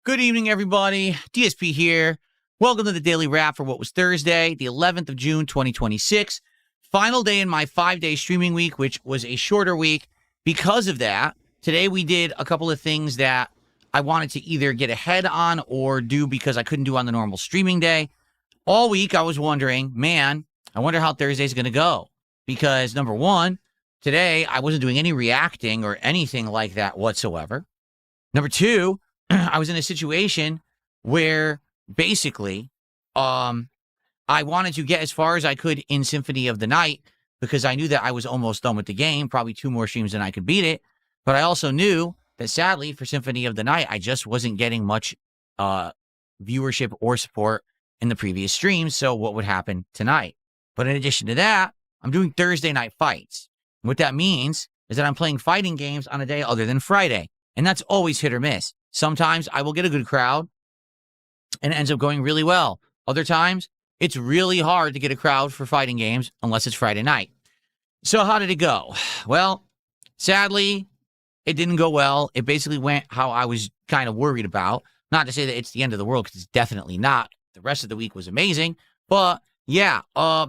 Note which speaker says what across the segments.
Speaker 1: Good evening, everybody. DSP here. Welcome to the Daily Wrap for what was Thursday, the 11th of June, 2026. Final day in my 5-day streaming week, which was a shorter week. Because of that, today we did a couple of things that I wanted to either get ahead on or do because I couldn't do on the normal streaming day. All week, I was wondering, man, I wonder how Thursday's going to go. Because, number one, today I wasn't doing any reacting or anything like that whatsoever. Number two, I was in a situation where basically I wanted to get as far as I could in Symphony of the Night because I knew that I was almost done with the game, probably 2 more streams and I could beat it. But I also knew that sadly for Symphony of the Night, I just wasn't getting much viewership or support in the previous streams. So what would happen tonight? But in addition to that, I'm doing Thursday night fights. And what that means is that I'm playing fighting games on a day other than Friday. And that's always hit or miss. Sometimes I will get a good crowd and it ends up going really well. Other times, it's really hard to get a crowd for fighting games unless it's Friday night. So how did it go? Well, sadly, it didn't go well. It basically went how I was kind of worried about. Not to say that it's the end of the world, because it's definitely not. The rest of the week was amazing. But yeah,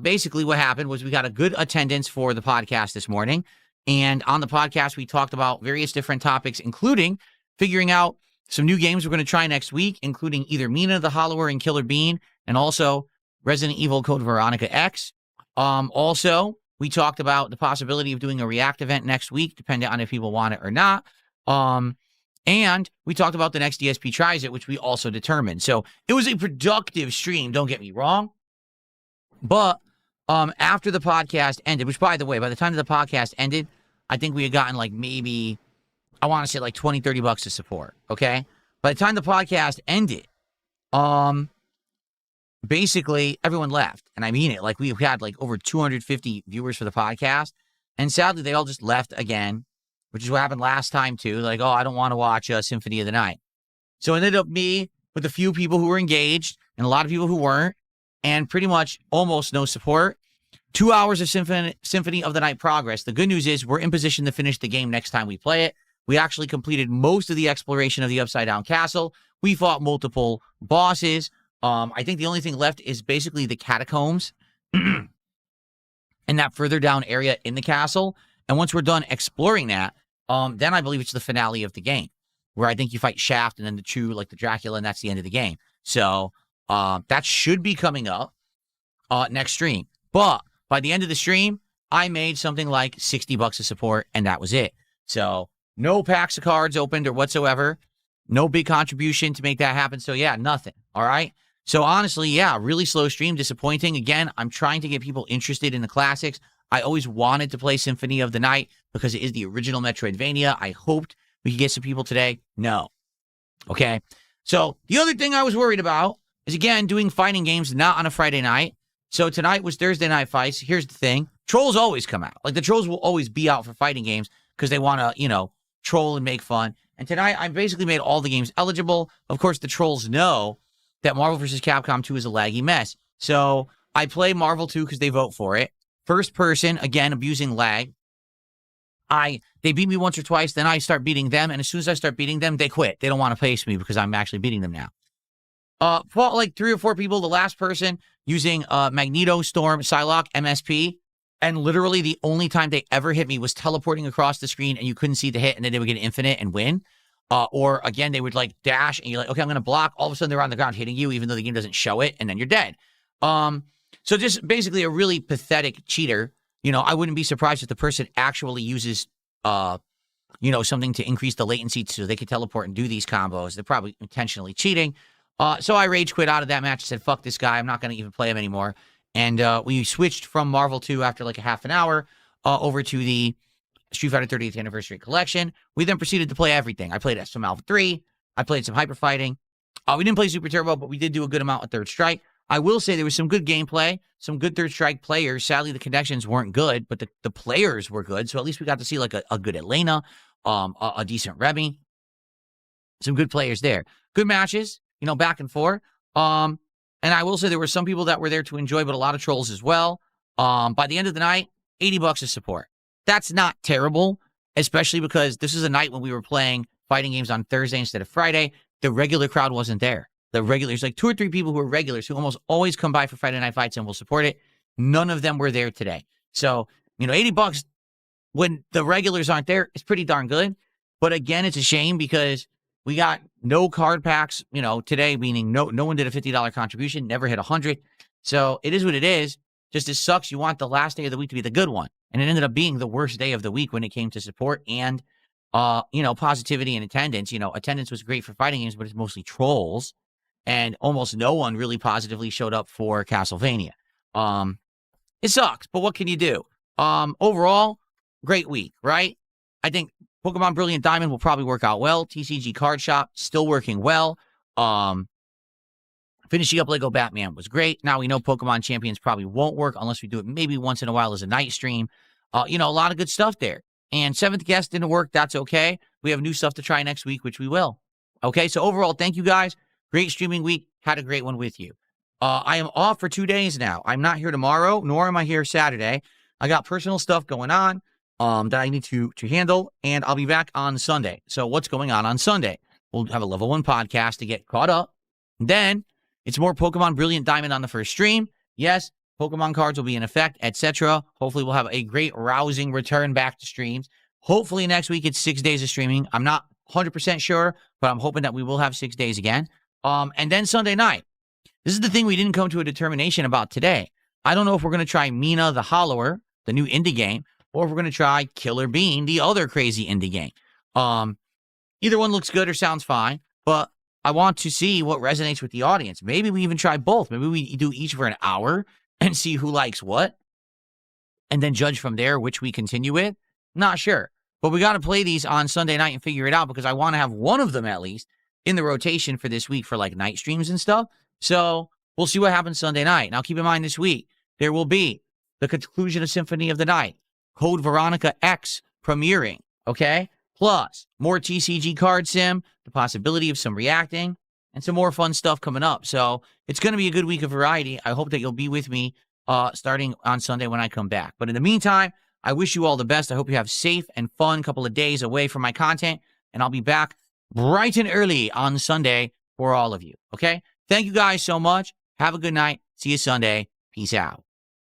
Speaker 1: basically what happened was we got a good attendance for the podcast this morning. And on the podcast, we talked about various different topics, including figuring out some new games we're going to try next week, including either Mina the Hollower and Killer Bean, and also Resident Evil Code Veronica X. Also, we talked about the possibility of doing a React event next week, depending on if people want it or not. And we talked about the next DSP Tries It, which we also determined. So it was a productive stream, don't get me wrong. But after the podcast ended, which, by the way, by the time the podcast ended, I think we had gotten like maybe, I want to say like 20, 30 bucks of support, okay? By the time the podcast ended, basically everyone left. And I mean it, like we had like over 250 viewers for the podcast. And sadly, they all just left again, which is what happened last time too. Like, oh, I don't want to watch Symphony of the Night. So it ended up me with a few people who were engaged and a lot of people who weren't, and pretty much almost no support. 2 hours of Symphony of the Night progress. The good news is we're in position to finish the game next time we play it. We actually completed most of the exploration of the Upside Down Castle. We fought multiple bosses. I think the only thing left is basically the catacombs and that further down area in the castle. And once we're done exploring that, then I believe it's the finale of the game, where I think you fight Shaft and then the Chew, like the Dracula, and that's the end of the game. So that should be coming up next stream. But by the end of the stream, I made something like 60 bucks of support, and that was it. So no packs of cards opened or whatsoever. No big contribution to make that happen. So yeah, nothing. All right. So honestly, yeah, really slow stream, disappointing. Again, I'm trying to get people interested in the classics. I always wanted to play Symphony of the Night because it is the original Metroidvania. I hoped we could get some people today. No. Okay. So the other thing I was worried about is, again, doing fighting games not on a Friday night. So tonight was Thursday night fights. Here's the thing. Trolls always come out. Like, the trolls will always be out for fighting games because they want to, troll and make fun. And tonight, I basically made all the games eligible. Of course, the trolls know that Marvel vs. Capcom 2 is a laggy mess. So I play Marvel 2 because they vote for it. First person, again, abusing lag. They beat me once or twice, then I start beating them. And as soon as I start beating them, they quit. They don't want to face me because I'm actually beating them now. Fought like 3 or 4 people. The last person using Magneto, Storm, Psylocke, MSP. And literally the only time they ever hit me was teleporting across the screen and you couldn't see the hit, and then they would get infinite and win. Or again, they would like dash and you're like, okay, I'm going to block. All of a sudden they're on the ground hitting you, even though the game doesn't show it, and then you're dead. So just basically a really pathetic cheater. I wouldn't be surprised if the person actually uses, something to increase the latency so they could teleport and do these combos. They're probably intentionally cheating. So I rage quit out of that match. Said, fuck this guy. I'm not going to even play him anymore. And we switched from Marvel 2 after like a half an hour over to the Street Fighter 30th Anniversary Collection. We then proceeded to play everything. I played some Alpha 3. I played some Hyper Fighting. We didn't play Super Turbo, but we did do a good amount of Third Strike. I will say there was some good gameplay, some good Third Strike players. Sadly, the connections weren't good, but the players were good. So at least we got to see like a good Elena, a decent Remy. Some good players there. Good matches, back and forth. And I will say there were some people that were there to enjoy, but a lot of trolls as well. By the end of the night, 80 bucks of support. That's not terrible, especially because this is a night when we were playing fighting games on Thursday instead of Friday. the regular crowd wasn't there. The regulars, like 2 or 3 people who are regulars who almost always come by for Friday Night Fights and will support it. None of them were there today. So, $80 when the regulars aren't there is pretty darn good. But again, it's a shame because we got no card packs, today, meaning no one did a $50 contribution, never hit 100. So it is what it is. Just it sucks. You want the last day of the week to be the good one. And it ended up being the worst day of the week when it came to support and, positivity and attendance. Attendance was great for fighting games, but it's mostly trolls. And almost no one really positively showed up for Castlevania. It sucks, but what can you do? Overall, great week, right? I think Pokemon Brilliant Diamond will probably work out well. TCG Card Shop, still working well. Finishing up Lego Batman was great. Now we know Pokemon Champions probably won't work unless we do it maybe once in a while as a night stream. A lot of good stuff there. And 7th Guest didn't work. That's okay. We have new stuff to try next week, which we will. Okay, so overall, thank you guys. Great streaming week. Had a great one with you. I am off for 2 days now. I'm not here tomorrow, nor am I here Saturday. I got personal stuff going on that I need to handle, and I'll be back on Sunday. So what's going on Sunday? We'll have a level 1 podcast to get caught up. Then it's more Pokemon Brilliant Diamond on the first stream. Yes, Pokemon cards will be in effect, etc. Hopefully we'll have a great, rousing return back to streams. Hopefully next week it's 6 days of streaming. I'm not 100% sure, but I'm hoping that we will have 6 days again. And then Sunday night. This is the thing we didn't come to a determination about today. I don't know if we're going to try Mina the Hollower, the new indie game, or if we're going to try Killer Bean, the other crazy indie game. Either one looks good or sounds fine, but I want to see what resonates with the audience. Maybe we even try both. Maybe we do each for an hour and see who likes what, and then judge from there which we continue with. Not sure. But we got to play these on Sunday night and figure it out because I want to have one of them at least in the rotation for this week for like night streams and stuff. So we'll see what happens Sunday night. Now keep in mind this week, there will be the conclusion of Symphony of the Night, Code Veronica X premiering, okay? Plus more TCG card sim, the possibility of some reacting, and some more fun stuff coming up. So it's going to be a good week of variety. I hope that you'll be with me starting on Sunday when I come back. But in the meantime, I wish you all the best. I hope you have safe and fun couple of days away from my content, and I'll be back bright and early on Sunday for all of you, okay? Thank you guys so much. Have a good night. See you Sunday. Peace out.